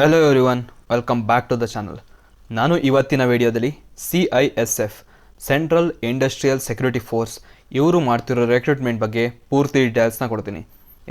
Hello everyone, welcome back to the channel. ನಾನು ಇವತ್ತಿನ ವಿಡಿಯೋದಲ್ಲಿ CISF central industrial security force ಇವರು ಮಾಡ್ತಿರೋ ರಿಕ್ರೂಟ್ಮೆಂಟ್ ಬಗ್ಗೆ ಪೂರ್ತಿ ಡೀಟೇಲ್ಸ್ನ ಕೊಡ್ತೀನಿ.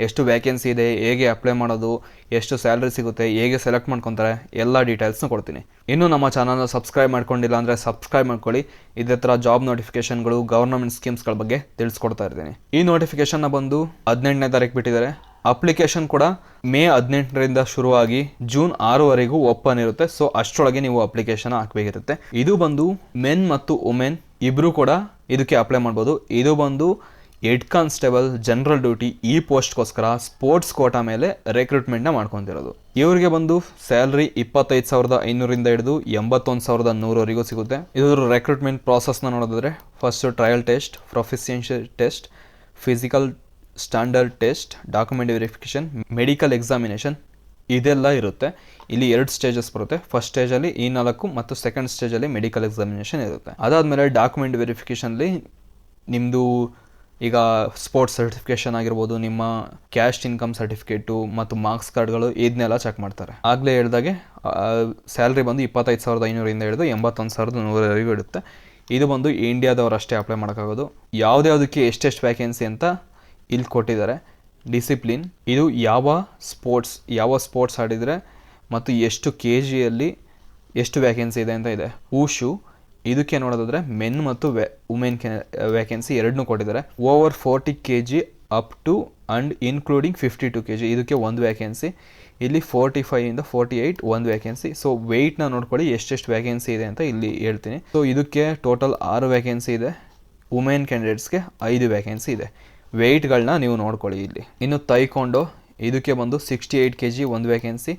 ಎಷ್ಟು ವ್ಯಾಕೆನ್ಸಿ ಇದೆ, ಹೇಗೆ ಅಪ್ಲೈ ಮಾಡೋದು, ಎಷ್ಟು ಸ್ಯಾಲ್ರಿ ಸಿಗುತ್ತೆ, ಹೇಗೆ ಸೆಲೆಕ್ಟ್ ಮಾಡ್ಕೊತಾರೆ, ಎಲ್ಲ ಡೀಟೇಲ್ಸ್ನ ಕೊಡ್ತೀನಿ. ಇನ್ನೂ ನಮ್ಮ ಚಾನಲ್ನ ಸಬ್ಸ್ಕ್ರೈಬ್ ಮಾಡ್ಕೊಂಡಿಲ್ಲ ಅಂದರೆ ಸಬ್ಸ್ಕ್ರೈಬ್ ಮಾಡ್ಕೊಳ್ಳಿ. ಇದೇ ಥರ ಜಾಬ್ ನೋಟಿಫಿಕೇಷನ್ಗಳು, ಗವರ್ನಮೆಂಟ್ ಸ್ಕೀಮ್ಸ್ಗಳ ಬಗ್ಗೆ ತಿಳಿಸ್ಕೊಡ್ತಾ ಇರ್ತೀನಿ. ಈ ನೋಟಿಫಿಕೇಷನ್ನ ಬಂದು 18ನೇ ತಾರೀಕು ಬಿಟ್ಟಿದ್ದಾರೆ. ಅಪ್ಲಿಕೇಶನ್ ಕೂಡ ಮೇ 18ರಿಂದ ಶುರುವಾಗಿ ಜೂನ್ 6ವರೆಗೂ ಓಪನ್ ಇರುತ್ತೆ. ಸೊ ಅಷ್ಟರೊಳಗೆ ನೀವು ಅಪ್ಲಿಕೇಶನ್ ಹಾಕಬೇಕಿರುತ್ತೆ. ಇದು ಬಂದು ಮೆನ್ ಮತ್ತು ವುಮೆನ್ ಇಬ್ರು ಕೂಡ ಇದಕ್ಕೆ ಅಪ್ಲೈ ಮಾಡ್ಬೋದು. ಇದು ಬಂದು ಹೆಡ್ ಕಾನ್ಸ್ಟೇಬಲ್ ಜನರಲ್ ಡ್ಯೂಟಿ ಈ ಪೋಸ್ಟ್ಗೋಸ್ಕರ ಸ್ಪೋರ್ಟ್ಸ್ ಕೋಟಾ ಮೇಲೆ ರಿಕ್ರೂಟ್ಮೆಂಟ್ನ ಮಾಡ್ಕೊತಿರೋದು. ಇವರಿಗೆ ಬಂದು ಸ್ಯಾಲ್ರಿ 25,500ರಿಂದ ಹಿಡಿದು 81,100ವರೆಗೂ ಸಿಗುತ್ತೆ. ಇದರ ರಿಕ್ರೂಟ್ಮೆಂಟ್ ಪ್ರಾಸೆಸ್ನ ನೋಡೋದಾದ್ರೆ first trial test, proficiency test, physical standard test, document verification, medical examination ಇದೆಲ್ಲ ಇರುತ್ತೆ. ಇಲ್ಲಿ 2 ಸ್ಟೇಜಸ್ ಬರುತ್ತೆ. ಫಸ್ಟ್ ಸ್ಟೇಜಲ್ಲಿ ಈ 4 ಮತ್ತು ಸೆಕೆಂಡ್ ಸ್ಟೇಜಲ್ಲಿ ಮೆಡಿಕಲ್ ಎಕ್ಸಾಮಿನೇಷನ್ ಇರುತ್ತೆ. ಅದಾದಮೇಲೆ ಡಾಕ್ಯುಮೆಂಟ್ ವೆರಿಫಿಕೇಷನ್ಲಿ ನಿಮ್ಮದು ಈಗ ಸ್ಪೋರ್ಟ್ಸ್ ಸರ್ಟಿಫಿಕೇಷನ್ ಆಗಿರ್ಬೋದು, ನಿಮ್ಮ ಕ್ಯಾಸ್ಟ್ ಇನ್ಕಮ್ ಸರ್ಟಿಫಿಕೇಟು ಮತ್ತು ಮಾರ್ಕ್ಸ್ ಕಾರ್ಡ್ಗಳು ಇದನ್ನೆಲ್ಲ ಚೆಕ್ ಮಾಡ್ತಾರೆ. ಆಗಲೇ ಹೇಳಿದಾಗೆ ಸ್ಯಾಲ್ರಿ ಬಂದು 25,500ರಿಂದ ಹಿಡಿದು 81,100ವರೆಗೂ ಇರುತ್ತೆ. ಇದು ಬಂದು ಇಂಡಿಯಾದವರು ಅಷ್ಟೇ ಅಪ್ಲೈ ಮಾಡೋಕ್ಕಾಗೋದು. ಯಾವುದ್ಯಾವುದಕ್ಕೆ ಎಷ್ಟೆಷ್ಟು ವ್ಯಾಕೆನ್ಸಿ ಅಂತ ಇಲ್ಲಿ ಕೊಟ್ಟಿದ್ದಾರೆ. ಡಿಸಿಪ್ಲಿನ್, ಇದು ಯಾವ ಸ್ಪೋರ್ಟ್ಸ್ ಆಡಿದರೆ ಮತ್ತು ಎಷ್ಟು KGಯಲ್ಲಿ ಎಷ್ಟು ವ್ಯಾಕೆನ್ಸಿ ಇದೆ ಅಂತ ಇದೆ. ಊಶು, ಇದಕ್ಕೆ ನೋಡೋದಾದರೆ ಮೆನ್ ಮತ್ತು ವುಮೆನ್ ವ್ಯಾಕೆನ್ಸಿ ಎರಡನ್ನೂ ಕೊಟ್ಟಿದ್ದಾರೆ. Over 40 kg up to and including 52 kg ಇದಕ್ಕೆ ಒಂದು ವ್ಯಾಕೆನ್ಸಿ. ಇಲ್ಲಿ 45ಇಂದ 48 ಒಂದು ವ್ಯಾಕೆನ್ಸಿ. ಸೊ ವೆಯ್ಟ್ನ ನೋಡ್ಕೊಳ್ಳಿ ಎಷ್ಟೆಷ್ಟು ವ್ಯಾಕೆನ್ಸಿ ಇದೆ ಅಂತ ಇಲ್ಲಿ ಹೇಳ್ತೀನಿ. ಸೊ ಇದಕ್ಕೆ ಟೋಟಲ್ 6 ವ್ಯಾಕೆನ್ಸಿ ಇದೆ. ವುಮೆನ್ ಕ್ಯಾಂಡಿಡೇಟ್ಸ್ಗೆ 5 ವ್ಯಾಕೆನ್ಸಿ ಇದೆ. ವೆಯ್ಟ್ಗಳನ್ನ ನೀವು ನೋಡ್ಕೊಳ್ಳಿ ಇಲ್ಲಿ. ಇನ್ನು ತೈಕೊಂಡು ಇದಕ್ಕೆ ಬಂದು 68 kg ಒಂದು ವ್ಯಾಕೆನ್ಸಿ,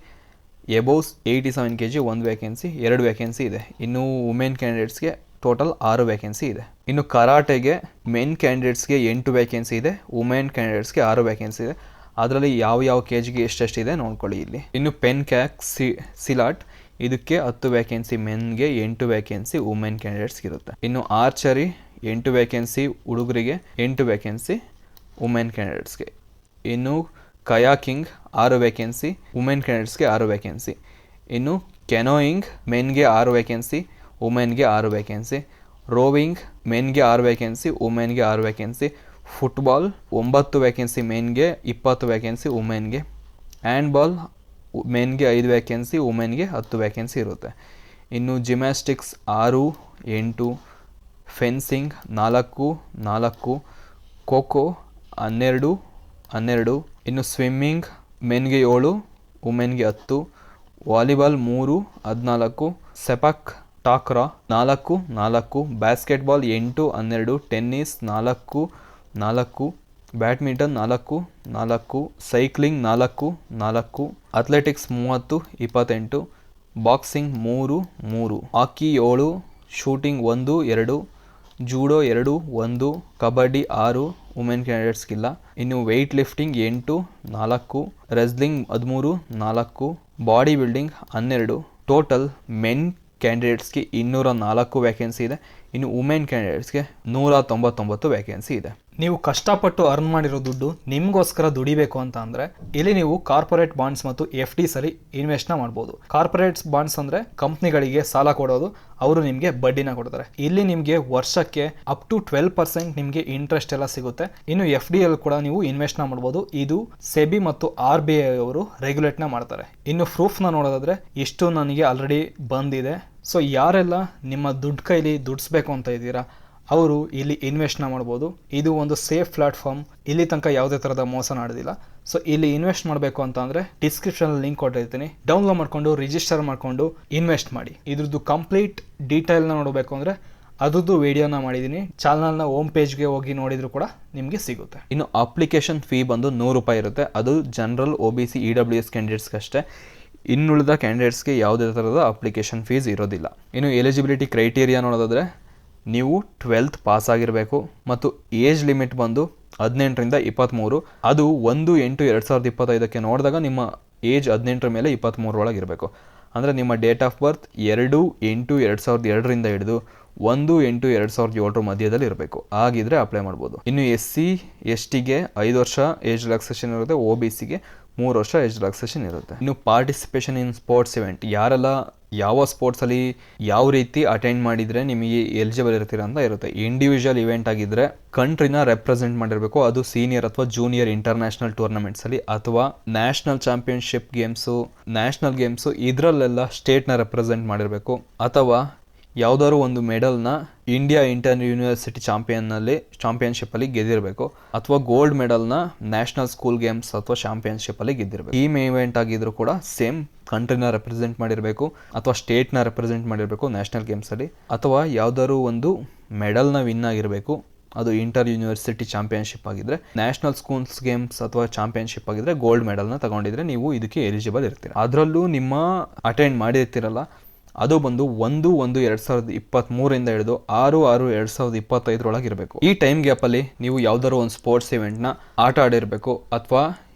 ಎಬೋವ್ 87 kg ಒಂದು ವ್ಯಾಕೆನ್ಸಿ, 2 ವ್ಯಾಕೆನ್ಸಿ ಇದೆ. ಇನ್ನು ವುಮೆನ್ ಕ್ಯಾಂಡಿಡೇಟ್ಸ್ಗೆ ಟೋಟಲ್ 6 ವ್ಯಾಕೆನ್ಸಿ ಇದೆ. ಇನ್ನು ಕರಾಟೆಗೆ ಮೆನ್ ಕ್ಯಾಂಡಿಡೇಟ್ಸ್ಗೆ 8 ವ್ಯಾಕೆನ್ಸಿ ಇದೆ, ವುಮೆನ್ ಕ್ಯಾಂಡಿಡೇಟ್ಸ್ಗೆ 6 ವ್ಯಾಕೆನ್ಸಿ ಇದೆ. ಅದರಲ್ಲಿ ಯಾವ KGಗೆ ಎಷ್ಟೆಷ್ಟಿದೆ ನೋಡ್ಕೊಳ್ಳಿ ಇಲ್ಲಿ. ಇನ್ನು ಪೆನ್ ಕ್ಯಾಕ್ ಸಿಲಾಟ್ ಇದಕ್ಕೆ 10 ವ್ಯಾಕೆನ್ಸಿ ಮೆನ್ಗೆ, 8 ವ್ಯಾಕೆನ್ಸಿ ವುಮೆನ್ ಕ್ಯಾಂಡಿಡೇಟ್ಸ್ಗೆ ಇರುತ್ತೆ. ಇನ್ನು ಆರ್ಚರಿ 8 ವ್ಯಾಕೆನ್ಸಿ ಹುಡುಗರಿಗೆ, 8 ವ್ಯಾಕೆನ್ಸಿ ವುಮೆನ್ ಕ್ಯಾಂಡಿಡೇಟ್ಸ್ಗೆ. ಇನ್ನು ಕಯಾಕಿಂಗ್ 6 ವ್ಯಾಕೆನ್ಸಿ, ವುಮೆನ್ ಕ್ಯಾಂಡಿಡೇಟ್ಸ್ಗೆ 6 ವ್ಯಾಕೆನ್ಸಿ. ಇನ್ನು ಕೆನೋಯಿಂಗ್ ಮೆನ್ಗೆ 6 ವ್ಯಾಕೆನ್ಸಿ, ವುಮೆನ್ಗೆ 6 ವ್ಯಾಕೆನ್ಸಿ. ರೋವಿಂಗ್ ಮೆನ್ಗೆ 6 ವ್ಯಾಕೆನ್ಸಿ, ವುಮೆನ್ಗೆ 6 ವ್ಯಾಕೆನ್ಸಿ. ಫುಟ್ಬಾಲ್ 9 ವ್ಯಾಕೆನ್ಸಿ ಮೆನ್ಗೆ, 20 ವ್ಯಾಕೆನ್ಸಿ ವುಮೆನ್ಗೆ. ಹ್ಯಾಂಡ್ಬಾಲ್ ಮೆನ್ಗೆ 5 ವ್ಯಾಕೆನ್ಸಿ, ವುಮೆನ್ಗೆ 10 ವ್ಯಾಕೆನ್ಸಿ ಇರುತ್ತೆ. ಇನ್ನು ಜಿಮ್ಯಾಸ್ಟಿಕ್ಸ್ 6, 8. ಫೆನ್ಸಿಂಗ್ 4. ಖೋಖೋ 12. ಇನ್ನು ಸ್ವಿಮ್ಮಿಂಗ್ ಮೆನ್ಗೆ 7, ವುಮೆನ್ಗೆ 10. Volleyball 3, 14. Sepak takraw 4. Basketball 8, 12. Tennis 4. Badminton 4. Cycling 4. Athletics 30, 28. Boxing 3. Hockey 7. Shooting 1, 2. Judo 2, 1. Kabaddi 6 women ಕ್ಯಾಂಡಿಡೇಟ್ಸ್ಗಿಲ್ಲ. ಇನ್ನು weightlifting 8, 4. Wrestling 13, 4. Bodybuilding 12. Total men ಕ್ಯಾಂಡಿಡೇಟ್ಸ್ಗೆ 204 ವ್ಯಾಕೆನ್ಸಿ ಇದೆ. ಇನ್ನು ವುಮೆನ್ ಕ್ಯಾಂಡಿಡೇಟ್ಸ್ಗೆ 199 ವ್ಯಾಕೆನ್ಸಿ ಇದೆ. ನೀವು ಕಷ್ಟಪಟ್ಟು ಅರ್ನ್ ಮಾಡಿರೋ ದುಡ್ಡು ನಿಮಗೋಸ್ಕರ ದುಡಿಬೇಕು ಅಂತ ಅಂದರೆ ಇಲ್ಲಿ ನೀವು ಕಾರ್ಪೊರೇಟ್ ಬಾಂಡ್ಸ್ ಮತ್ತು FDs ಅಲ್ಲಿ ಇನ್ವೆಸ್ಟ್ನ ಮಾಡ್ಬೋದು. ಕಾರ್ಪೊರೇಟ್ಸ್ ಬಾಂಡ್ಸ್ ಅಂದರೆ ಕಂಪ್ನಿಗಳಿಗೆ ಸಾಲ ಕೊಡೋದು, ಅವರು ನಿಮಗೆ ಬಡ್ಡಿನ ಕೊಡ್ತಾರೆ. ಇಲ್ಲಿ ನಿಮಗೆ ವರ್ಷಕ್ಕೆ ಅಪ್ ಟು 12% ನಿಮಗೆ ಇಂಟ್ರೆಸ್ಟ್ ಎಲ್ಲ ಸಿಗುತ್ತೆ. ಇನ್ನು FD ಅಲ್ಲಿ ಕೂಡ ನೀವು ಇನ್ವೆಸ್ಟ್ನ ಮಾಡ್ಬೋದು. ಇದು ಸೆಬಿ ಮತ್ತು RBI ಅವರು ರೆಗ್ಯುಲೇಟ್ನ ಮಾಡ್ತಾರೆ. ಇನ್ನು ಪ್ರೂಫ್ನ ನೋಡೋದಾದ್ರೆ ಇಷ್ಟು ನನಗೆ ಆಲ್ರೆಡಿ ಬಂದಿದೆ. ಸೊ ಯಾರೆಲ್ಲ ನಿಮ್ಮ ದುಡ್ಡು ಕೈಲಿ ದುಡಿಸ್ಬೇಕು ಅಂತ ಇದ್ದೀರಾ ಅವರು ಇಲ್ಲಿ ಇನ್ವೆಸ್ಟ್ನ ಮಾಡ್ಬೋದು. ಇದು ಒಂದು ಸೇಫ್ ಪ್ಲಾಟ್ಫಾರ್ಮ್. ಇಲ್ಲಿ ತನಕ ಯಾವುದೇ ಥರದ ಮೋಸ ನಡೆದಿಲ್ಲ. ಸೊ ಇಲ್ಲಿ ಇನ್ವೆಸ್ಟ್ ಮಾಡಬೇಕು ಅಂತ ಅಂದರೆ ಡಿಸ್ಕ್ರಿಪ್ಷನಲ್ಲಿ ಲಿಂಕ್ ಕೊಟ್ಟಿರ್ತೀನಿ. ಡೌನ್ಲೋಡ್ ಮಾಡಿಕೊಂಡು ರಿಜಿಸ್ಟರ್ ಮಾಡಿಕೊಂಡು ಇನ್ವೆಸ್ಟ್ ಮಾಡಿ. ಇದ್ರದ್ದು ಕಂಪ್ಲೀಟ್ ಡೀಟೇಲ್ನ ನೋಡಬೇಕು ಅಂದರೆ ಅದ್ರದ್ದು ವಿಡಿಯೋನ ಮಾಡಿದ್ದೀನಿ. ಚಾನಲ್ನ ಹೋಮ್ ಪೇಜ್ಗೆ ಹೋಗಿ ನೋಡಿದ್ರು ಕೂಡ ನಿಮಗೆ ಸಿಗುತ್ತೆ. ಇನ್ನು ಅಪ್ಲಿಕೇಶನ್ ಫೀ ಬಂದು 100 ರೂಪಾಯಿ ಇರುತ್ತೆ. ಅದು ಜನರಲ್ OBC EWS ಕ್ಯಾಂಡಿಡೇಟ್ಸ್ಗಷ್ಟೇ. ಇನ್ನುಳಿದ ಕ್ಯಾಂಡಿಡೇಟ್ಸ್ಗೆ ಯಾವುದೇ ಥರದ ಅಪ್ಲಿಕೇಶನ್ ಫೀಸ್ ಇರೋದಿಲ್ಲ. ಇನ್ನು ಎಲಿಜಿಬಿಲಿಟಿ ಕ್ರೈಟೀರಿಯಾ ನೋಡೋದಾದರೆ ನೀವು 12th ಪಾಸ್ ಆಗಿರಬೇಕು ಮತ್ತು ಏಜ್ ಲಿಮಿಟ್ ಬಂದು 18ರಿಂದ 23. ಅದು 1/8/2025ಕ್ಕೆ ನೋಡಿದಾಗ ನಿಮ್ಮ ಏಜ್ 18 ಮೇಲೆ 23 ಒಳಗಿರಬೇಕು. ಅಂದರೆ ನಿಮ್ಮ ಡೇಟ್ ಆಫ್ ಬರ್ತ್ 2/8/2002ರಿಂದ ಹಿಡಿದು 1/8/2007 ಮಧ್ಯದಲ್ಲಿ ಇರಬೇಕು. ಆಗಿದ್ರೆ ಅಪ್ಲೈ ಮಾಡ್ಬೋದು. ಇನ್ನು SC STಗೆ 5 ವರ್ಷ ಏಜ್ ರಿಲ್ಯಾಕ್ಸೇಷನ್ ಇರುತ್ತೆ. OBCಗೆ 3 ವರ್ಷ ಏಜ್ ರಿಲ್ಯಾಕ್ಸೇಷನ್ ಇರುತ್ತೆ. ಇನ್ನು ಪಾರ್ಟಿಸಿಪೇಷನ್ ಇನ್ ಸ್ಪೋರ್ಟ್ಸ್ ಇವೆಂಟ್, ಯಾರೆಲ್ಲ ಯಾವ ಸ್ಪೋರ್ಟ್ಸಲ್ಲಿ ಯಾವ ರೀತಿ ಅಟೆಂಡ್ ಮಾಡಿದರೆ ನಿಮಗೆ ಎಲಿಜಿಬಲ್ ಇರ್ತೀರ ಅಂತ ಇರುತ್ತೆ. ಇಂಡಿವಿಜುವಲ್ ಇವೆಂಟ್ ಆಗಿದ್ದರೆ ಕಂಟ್ರಿನ ರೆಪ್ರೆಸೆಂಟ್ ಮಾಡಿರಬೇಕು, ಅದು ಸೀನಿಯರ್ ಅಥವಾ ಜೂನಿಯರ್ ಇಂಟರ್ನ್ಯಾಷನಲ್ ಟೂರ್ನಮೆಂಟ್ಸಲ್ಲಿ ಅಥವಾ ನ್ಯಾಷನಲ್ ಚಾಂಪಿಯನ್ಶಿಪ್ ನ್ಯಾಷನಲ್ ಗೇಮ್ಸು ಇದರಲ್ಲೆಲ್ಲ ಸ್ಟೇಟ್ನ ರೆಪ್ರೆಸೆಂಟ್ ಮಾಡಿರಬೇಕು, ಅಥವಾ ಯಾವುದಾದ್ರು ಒಂದು ಮೆಡಲ್ನ ಇಂಡಿಯಾ ಇಂಟರ್ ಯೂನಿವರ್ಸಿಟಿ ಚಾಂಪಿಯನ್ಶಿಪ್ಪಲ್ಲಿ ಗೆದ್ದಿರಬೇಕು, ಅಥವಾ ಗೋಲ್ಡ್ ಮೆಡಲ್ನ ನ್ಯಾಷನಲ್ ಸ್ಕೂಲ್ ಗೇಮ್ಸ್ ಅಥವಾ ಚಾಂಪಿಯನ್ಶಿಪ್ಪಲ್ಲಿ ಗೆದ್ದಿರಬೇಕು. ಟೀಮ್ ಇವೆಂಟ್ ಆಗಿದ್ರು ಕೂಡ ಸೇಮ್ ಕಂಟ್ರಿನ ರೆಪ್ರೆಸೆಂಟ್ ಮಾಡಿರಬೇಕು ಅಥವಾ ಸ್ಟೇಟ್ನ ರೆಪ್ರೆಸೆಂಟ್ ಮಾಡಿರಬೇಕು ನ್ಯಾಷನಲ್ ಗೇಮ್ಸಲ್ಲಿ, ಅಥವಾ ಯಾವುದಾದ್ರು ಒಂದು ಮೆಡಲ್ನ ವಿನ್ ಆಗಿರಬೇಕು, ಅದು ಇಂಟರ್ ಯೂನಿವರ್ಸಿಟಿ ಚಾಂಪಿಯನ್ಶಿಪ್ ಆಗಿದ್ರೆ. ನ್ಯಾಷನಲ್ ಸ್ಕೂಲ್ಸ್ ಗೇಮ್ಸ್ ಅಥವಾ ಚಾಂಪಿಯನ್ಶಿಪ್ ಆಗಿದ್ರೆ ಗೋಲ್ಡ್ ಮೆಡಲ್ನ ತಗೊಂಡಿದ್ರೆ ನೀವು ಇದಕ್ಕೆ ಎಲಿಜಿಬಲ್ ಇರ್ತೀರ. ಅದರಲ್ಲೂ ನಿಮ್ಮ ಅಟೆಂಡ್ ಮಾಡಿರ್ತೀರಲ್ಲ ಅದು ಬಂದು 1/1/2023 ಹಿಡಿದು 6/6/2025 ಇರಬೇಕು. ಈ ಟೈಮ್ ಗ್ಯಾಪಲ್ಲಿ ನೀವು ಯಾವ್ದಾದ್ರು ಒಂದು ಸ್ಪೋರ್ಟ್ಸ್ ಇವೆಂಟ್ನ ಆಟ ಆಡಿರಬೇಕು ಅಥವಾ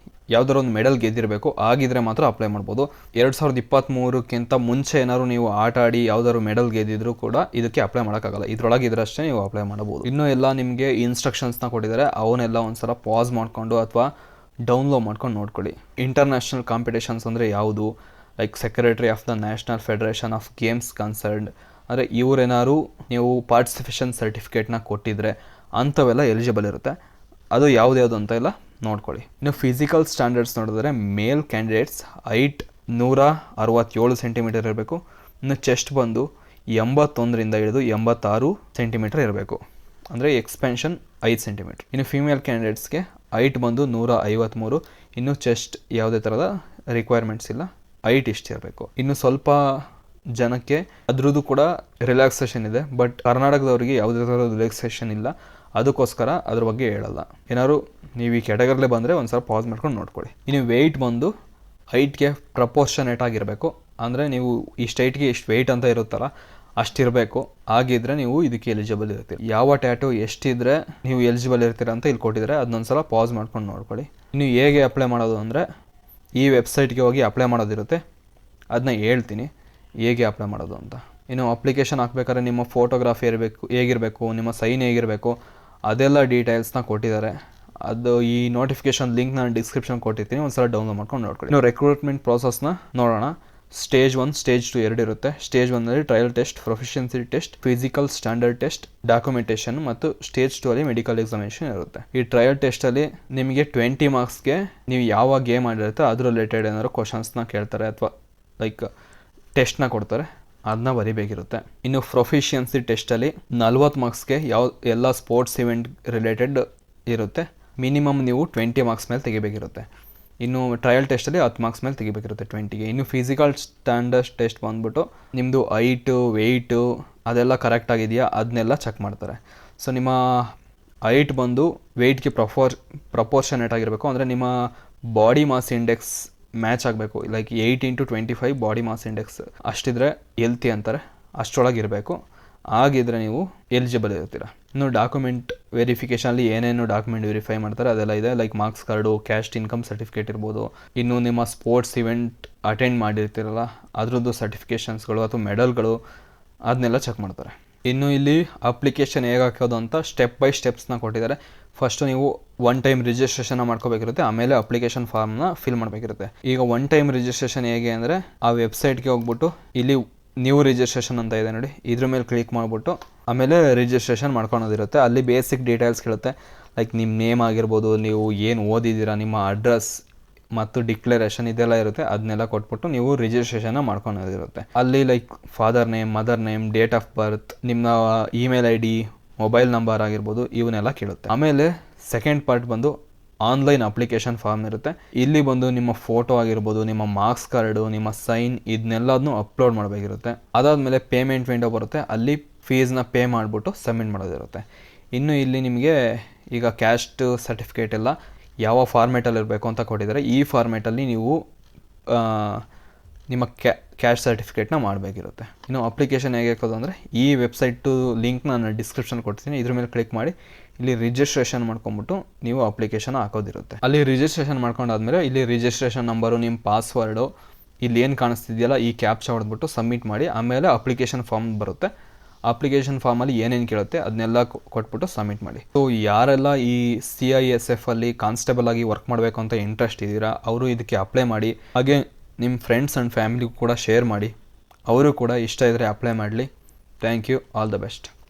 ಯಾವ್ದಾದ್ರು ಒಂದು ಮೆಡಲ್ ಗೆದ್ದಿರಬೇಕು, ಆಗಿದ್ರೆ ಮಾತ್ರ ಅಪ್ಲೈ ಮಾಡ್ಬೋದು. 2023ಕ್ಕಿಂತ ಮುಂಚೆ ಏನಾದ್ರು ನೀವು ಆಟ ಆಡಿ ಯಾವ್ದಾದ್ರು ಮೆಡಲ್ ಗೆದ್ದಿದ್ರು ಕೂಡ ಇದಕ್ಕೆ ಅಪ್ಲೈ ಮಾಡೋಕ್ಕಾಗಲ್ಲ. ಇದ್ರೊಳಗೆ ಇದ್ರಷ್ಟೇ ನೀವು ಅಪ್ಲೈ ಮಾಡಬಹುದು. ಇನ್ನೂ ಎಲ್ಲ ನಿಮಗೆ ಇನ್ಸ್ಟ್ರಕ್ಷನ್ಸ್ನ ಕೊಟ್ಟಿದ್ದಾರೆ, ಅವನ್ನೆಲ್ಲ ಒಂದ್ಸಲ ಪಾಸ್ ಮಾಡಿಕೊಂಡು ಅಥವಾ ಡೌನ್ಲೋಡ್ ಮಾಡ್ಕೊಂಡು ನೋಡ್ಕೊಳ್ಳಿ. ಇಂಟರ್ನ್ಯಾಷನಲ್ ಕಾಂಪಿಟೇಷನ್ಸ್ ಅಂದರೆ ಯಾವುದು, like secretary of the national federation of games concerned, ಅಂದರೆ ಇವರೇನಾದ್ರು ನೀವು ಪಾರ್ಟಿಸಿಪೇಷನ್ ಸರ್ಟಿಫಿಕೇಟ್ನ ಕೊಟ್ಟಿದ್ರೆ ಅಂಥವೆಲ್ಲ ಎಲಿಜಿಬಲ್ ಇರುತ್ತೆ. ಅದು ಯಾವ್ದು ಅಂತ ಎಲ್ಲ ನೋಡ್ಕೊಳ್ಳಿ. ಇನ್ನು ಫಿಸಿಕಲ್ ಸ್ಟ್ಯಾಂಡರ್ಡ್ಸ್ ನೋಡಿದ್ರೆ ಮೇಲ್ ಕ್ಯಾಂಡಿಡೇಟ್ಸ್ ಹೈಟ್ 167 ಸೆಂಟಿಮೀಟರ್ ಇರಬೇಕು. ಇನ್ನು ಚೆಸ್ಟ್ ಬಂದು 81 ಹಿಡಿದು 86 ಸೆಂಟಿಮೀಟರ್ ಇರಬೇಕು, ಅಂದರೆ ಎಕ್ಸ್ಪೆನ್ಷನ್ 5 ಸೆಂಟಿಮೀಟರ್. ಇನ್ನು ಫಿಮೇಲ್ ಕ್ಯಾಂಡಿಡೇಟ್ಸ್ಗೆ ಹೈಟ್ ಬಂದು 153. ಇನ್ನು ಚೆಸ್ಟ್ ಯಾವುದೇ ಥರದ ರಿಕ್ವೈರ್ಮೆಂಟ್ಸ್ ಇಲ್ಲ, ಹೈಟ್ ಇರಬೇಕು. ಇನ್ನು ಸ್ವಲ್ಪ ಜನಕ್ಕೆ ಅದ್ರದ್ದು ಕೂಡ ರಿಲ್ಯಾಕ್ಸೇಷನ್ ಇದೆ, ಬಟ್ ಕರ್ನಾಟಕದವರಿಗೆ ಯಾವುದೇ ಥರದ ರಿಲ್ಯಾಕ್ಸೇಷನ್ ಇಲ್ಲ, ಅದಕ್ಕೋಸ್ಕರ ಅದ್ರ ಬಗ್ಗೆ ಹೇಳಲ್ಲ. ಏನಾದ್ರು ನೀವು ಈ ಕ್ಯಾಟಗರಿಲೇ ಬಂದರೆ ಒಂದ್ಸಲ ಪಾಸ್ ಮಾಡ್ಕೊಂಡು ನೋಡ್ಕೊಳ್ಳಿ. ಇನ್ನು ವೆಯ್ಟ್ ಬಂದು ಹೈಟ್ಗೆ ಪ್ರಪೋರ್ಷನೇಟ್ ಆಗಿರಬೇಕು, ಅಂದರೆ ನೀವು ಇಷ್ಟು ಹೈಟ್ಗೆ ಇಷ್ಟು ವೆಯ್ಟ್ ಅಂತ ಇರುತ್ತಲ್ಲ ಅಷ್ಟಿರಬೇಕು, ಆಗಿದ್ರೆ ನೀವು ಇದಕ್ಕೆ ಎಲಿಜಿಬಲ್ ಇರ್ತೀರಿ. ಯಾವ ಟ್ಯಾಟು ಎಷ್ಟಿದ್ರೆ ನೀವು ಎಲಿಜಿಬಲ್ ಇರ್ತೀರ ಅಂತ ಇಲ್ಲಿ ಕೊಟ್ಟಿದ್ರೆ ಅದನ್ನೊಂದ್ಸಲ ಪಾಸ್ ಮಾಡ್ಕೊಂಡು ನೋಡ್ಕೊಳ್ಳಿ. ಇನ್ನು ಹೇಗೆ ಅಪ್ಲೈ ಮಾಡೋದು ಅಂದರೆ ಈ ವೆಬ್ಸೈಟ್ಗೆ ಹೋಗಿ ಅಪ್ಲೈ ಮಾಡೋದಿರುತ್ತೆ, ಅದನ್ನ ಹೇಳ್ತೀನಿ ಹೇಗೆ ಅಪ್ಲೈ ಮಾಡೋದು ಅಂತ. ಇನ್ನು ಅಪ್ಲಿಕೇಶನ್ ಹಾಕ್ಬೇಕಾದ್ರೆ ನಿಮ್ಮ ಫೋಟೋಗ್ರಾಫಿ ಹೇಗಿರಬೇಕು, ನಿಮ್ಮ ಸೈನ್ ಹೇಗಿರಬೇಕು, ಅದೆಲ್ಲ ಡೀಟೇಲ್ಸ್ನ ಕೊಟ್ಟಿದ್ದಾರೆ. ಅದು ಈ ನೋಟಿಫಿಕೇಶನ್ ಲಿಂಕ್ ನಾನು ಡಿಸ್ಕ್ರಿಪ್ಷನ್ ಕೊಟ್ಟಿರ್ತೀನಿ, ಒಂದ್ಸಲ ಡೌನ್ಲೋಡ್ ಮಾಡ್ಕೊಂಡು ನೋಡ್ಕೊಳ್ಳಿ. ಇನ್ನು ರಿಕ್ರೂಟ್ಮೆಂಟ್ ಪ್ರಾಸೆಸ್ನ ನೋಡೋಣ. ಸ್ಟೇಜ್ 1, ಸ್ಟೇಜ್ 2 2 ಇರುತ್ತೆ. ಸ್ಟೇಜ್ 1ನಲ್ಲಿ trial test, proficiency test, physical standard test, documentation ಮತ್ತು ಸ್ಟೇಜ್ 2 ಅಲ್ಲಿ ಮೆಡಿಕಲ್ ಎಕ್ಸಾಮಿನೇಷನ್ ಇರುತ್ತೆ. ಈ ಟ್ರಯಲ್ ಟೆಸ್ಟಲ್ಲಿ ನಿಮಗೆ 20 ಮಾರ್ಕ್ಸ್ಗೆ ನೀವು ಯಾವ ಗೇಮ್ ಆಡಿರುತ್ತೆ ಅದ್ರ ರಿಲೇಟೆಡ್ ಏನಾದ್ರು ಕ್ವಶನ್ಸ್ನ ಕೇಳ್ತಾರೆ ಅಥವಾ ಲೈಕ್ ಟೆಸ್ಟ್ನ ಕೊಡ್ತಾರೆ, ಅದನ್ನ ಬರಿಬೇಕಿರುತ್ತೆ. ಇನ್ನು ಪ್ರೊಫಿಷಿಯನ್ಸಿ ಟೆಸ್ಟಲ್ಲಿ 40 ಮಾರ್ಕ್ಸ್ಗೆ ಎಲ್ಲ ಸ್ಪೋರ್ಟ್ಸ್ ಇವೆಂಟ್ ರಿಲೇಟೆಡ್ ಇರುತ್ತೆ. ಮಿನಿಮಮ್ ನೀವು 20 ಮಾರ್ಕ್ಸ್ ಮೇಲೆ ತೆಗಿಬೇಕಿರುತ್ತೆ. ಇನ್ನು ಟ್ರಯಲ್ ಟೆಸ್ಟಲ್ಲಿ 10 ಮಾರ್ಕ್ಸ್ ಮೇಲೆ ತೆಗಿಬೇಕಿರುತ್ತೆ 20ಗೆ. ಇನ್ನು ಫಿಸಿಕಲ್ ಸ್ಟ್ಯಾಂಡರ್ಡ್ ಟೆಸ್ಟ್ ಬಂದ್ಬಿಟ್ಟು ನಿಮ್ಮದು ಹೈಟು, ವೆಯ್ಟು ಅದೆಲ್ಲ ಕರೆಕ್ಟ್ ಆಗಿದೆಯಾ ಅದನ್ನೆಲ್ಲ ಚೆಕ್ ಮಾಡ್ತಾರೆ. ಸೊ ನಿಮ್ಮ ಹೈಟ್ ಬಂದು ವೆಯ್ಟ್ಗೆ ಪ್ರಪೋರ್ಷನೇಟ್ ಆಗಿರಬೇಕು, ಅಂದರೆ ನಿಮ್ಮ ಬಾಡಿ ಮಾಸ್ ಇಂಡೆಕ್ಸ್ ಮ್ಯಾಚ್ ಆಗಬೇಕು. Like 8x25 body mass index ಅಷ್ಟಿದ್ರೆ ಹೆಲ್ತಿ ಅಂತಾರೆ, ಅಷ್ಟರೊಳಗೆ ಇರಬೇಕು, ಆಗಿದ್ರೆ ನೀವು ಎಲಿಜಿಬಲ್ ಇರ್ತೀರ. ಇನ್ನು ಡಾಕ್ಯುಮೆಂಟ್ ವೆರಿಫಿಕೇಷನಲ್ಲಿ ಏನೇನು ಡಾಕ್ಯುಮೆಂಟ್ ವೆರಿಫೈ ಮಾಡ್ತಾರೆ ಅದೆಲ್ಲ ಇದೆ, like marks card, caste income certificate ಇರ್ಬೋದು. ಇನ್ನು ನಿಮ್ಮ ಸ್ಪೋರ್ಟ್ಸ್ ಇವೆಂಟ್ ಅಟೆಂಡ್ ಮಾಡಿರ್ತೀರಲ್ಲ ಅದರದ್ದು ಸರ್ಟಿಫಿಕೇಷನ್ಸ್ಗಳು ಅಥವಾ ಮೆಡಲ್ಗಳು ಅದನ್ನೆಲ್ಲ ಚೆಕ್ ಮಾಡ್ತಾರೆ. ಇನ್ನು ಇಲ್ಲಿ ಅಪ್ಲಿಕೇಶನ್ ಹೇಗೆ ಹಾಕೋದು ಅಂತ ಸ್ಟೆಪ್ ಬೈ ಸ್ಟೆಪ್ಸ್ನ ಕೊಟ್ಟಿದ್ದಾರೆ. ಫಸ್ಟು ನೀವು 1 ಟೈಮ್ ರಿಜಿಸ್ಟ್ರೇಷನ್ ಮಾಡ್ಕೋಬೇಕಿರುತ್ತೆ, ಆಮೇಲೆ ಅಪ್ಲಿಕೇಶನ್ ಫಾರ್ಮ್ನ ಫಿಲ್ ಮಾಡಬೇಕಿರುತ್ತೆ. ಈಗ 1 ಟೈಮ್ ರಿಜಿಸ್ಟ್ರೇಷನ್ ಹೇಗೆ ಅಂದರೆ ಆ ವೆಬ್ಸೈಟ್ಗೆ ಹೋಗ್ಬಿಟ್ಟು ಇಲ್ಲಿ ನ್ಯೂ ರಿಜಿಸ್ಟ್ರೇಷನ್ ಅಂತ ಇದೆ ನೋಡಿ, ಇದ್ರ ಮೇಲೆ ಕ್ಲಿಕ್ ಮಾಡಿಬಿಟ್ಟು ಆಮೇಲೆ ರಿಜಿಸ್ಟ್ರೇಷನ್ ಮಾಡ್ಕೊಳೋದಿರುತ್ತೆ. ಅಲ್ಲಿ ಬೇಸಿಕ್ ಡೀಟೇಲ್ಸ್ ಕೇಳುತ್ತೆ, ಲೈಕ್ ನಿಮ್ಮ ನೇಮ್ ಆಗಿರ್ಬೋದು, ನೀವು ಏನು ಓದಿದ್ದೀರಾ, ನಿಮ್ಮ ಅಡ್ರೆಸ್ ಮತ್ತು ಡಿಕ್ಲರೇಷನ್ ಇದೆಲ್ಲ ಇರುತ್ತೆ, ಅದನ್ನೆಲ್ಲ ಕೊಟ್ಬಿಟ್ಟು ನೀವು ರಿಜಿಸ್ಟ್ರೇಷನ್ನ ಮಾಡ್ಕೊಳೋದಿರುತ್ತೆ. ಅಲ್ಲಿ like father name, mother name, date of birth, ನಿಮ್ಮ ಇಮೇಲ್ ID, ಮೊಬೈಲ್ ನಂಬರ್ ಆಗಿರ್ಬೋದು, ಇವನ್ನೆಲ್ಲ ಕೇಳುತ್ತೆ. ಆಮೇಲೆ ಸೆಕೆಂಡ್ ಪಾರ್ಟ್ ಬಂದು ಆನ್ಲೈನ್ ಅಪ್ಲಿಕೇಶನ್ ಫಾರ್ಮ್ ಇರುತ್ತೆ. ಇಲ್ಲಿ ಬಂದು ನಿಮ್ಮ ಫೋಟೋ ಆಗಿರ್ಬೋದು, ನಿಮ್ಮ ಮಾರ್ಕ್ಸ್ ಕಾರ್ಡು, ನಿಮ್ಮ ಸೈನ್ ಇದನ್ನೆಲ್ಲದನ್ನು ಅಪ್ಲೋಡ್ ಮಾಡಬೇಕಿರುತ್ತೆ. ಅದಾದಮೇಲೆ ಪೇಮೆಂಟ್ ವಿಂಡೋ ಬರುತ್ತೆ, ಅಲ್ಲಿ ಫೀಸ್ನ ಪೇ ಮಾಡಿಬಿಟ್ಟು ಸಬ್ಮಿಟ್ ಮಾಡೋದಿರುತ್ತೆ. ಇನ್ನು ಇಲ್ಲಿ ನಿಮಗೆ ಈಗ ಕ್ಯಾಸ್ಟ್ ಸರ್ಟಿಫಿಕೇಟ್ ಎಲ್ಲ ಯಾವ ಫಾರ್ಮೇಟಲ್ಲಿ ಇರಬೇಕು ಅಂತ ಕೊಟ್ಟಿದ್ದಾರೆ. ಈ ಫಾರ್ಮೇಟಲ್ಲಿ ನೀವು ನಿಮ್ಮ ಕ್ಯಾಶ್ ಸರ್ಟಿಫಿಕೇಟ್ನ ಮಾಡಬೇಕಿರುತ್ತೆ. ಇನ್ನು ಅಪ್ಲಿಕೇಶನ್ ಹೇಗೆ ಹಾಕೋದು ಅಂದರೆ ಈ ವೆಬ್ಸೈಟು ಲಿಂಕ್ ನಾನು ಡಿಸ್ಕ್ರಿಪ್ಷನ್ ಕೊಡ್ತೀನಿ, ಇದ್ರ ಮೇಲೆ ಕ್ಲಿಕ್ ಮಾಡಿ ಇಲ್ಲಿ ರಿಜಿಸ್ಟ್ರೇಷನ್ ಮಾಡ್ಕೊಂಬಿಟ್ಟು ನೀವು ಅಪ್ಲಿಕೇಶನ್ ಹಾಕೋದಿರುತ್ತೆ. ಅಲ್ಲಿ ರಿಜಿಸ್ಟ್ರೇಷನ್ ಮಾಡ್ಕೊಂಡಾದ್ಮೇಲೆ ಇಲ್ಲಿ ರಿಜಿಸ್ಟ್ರೇಷನ್ ನಂಬರು, ನಿಮ್ಮ ಪಾಸ್ವರ್ಡು, ಇಲ್ಲಿ ಏನು ಕಾಣಿಸ್ತಿದೆಯಲ್ಲ ಈ ಕ್ಯಾಪ್ಚಾ ಹೊಡೆದ್ಬಿಟ್ಟು ಸಬ್ಮಿಟ್ ಮಾಡಿ ಆಮೇಲೆ ಅಪ್ಲಿಕೇಶನ್ ಫಾರ್ಮ್ ಬರುತ್ತೆ, ಅಪ್ಲಿಕೇಶನ್ ಫಾರ್ಮಲ್ಲಿ ಏನೇನು ಕೇಳುತ್ತೆ ಅದನ್ನೆಲ್ಲ ಕೊಟ್ಬಿಟ್ಟು ಸಬ್ಮಿಟ್ ಮಾಡಿ. ಸೊ ಯಾರೆಲ್ಲ ಈ CISF ಅಲ್ಲಿ ಕಾನ್ಸ್ಟೇಬಲ್ ಆಗಿ ವರ್ಕ್ ಮಾಡಬೇಕು ಅಂತ ಇಂಟ್ರೆಸ್ಟ್ ಇದ್ದೀರಾ ಅವರು ಇದಕ್ಕೆ ಅಪ್ಲೈ ಮಾಡಿ. ಹಾಗೆ ನಿಮ್ಮ ಫ್ರೆಂಡ್ಸ್ ಆ್ಯಂಡ್ ಫ್ಯಾಮಿಲಿಗೂ ಕೂಡ ಶೇರ್ ಮಾಡಿ, ಅವರು ಕೂಡ ಇಷ್ಟ ಇದ್ದರೆ ಅಪ್ಲೈ ಮಾಡಲಿ. Thank you. All the best.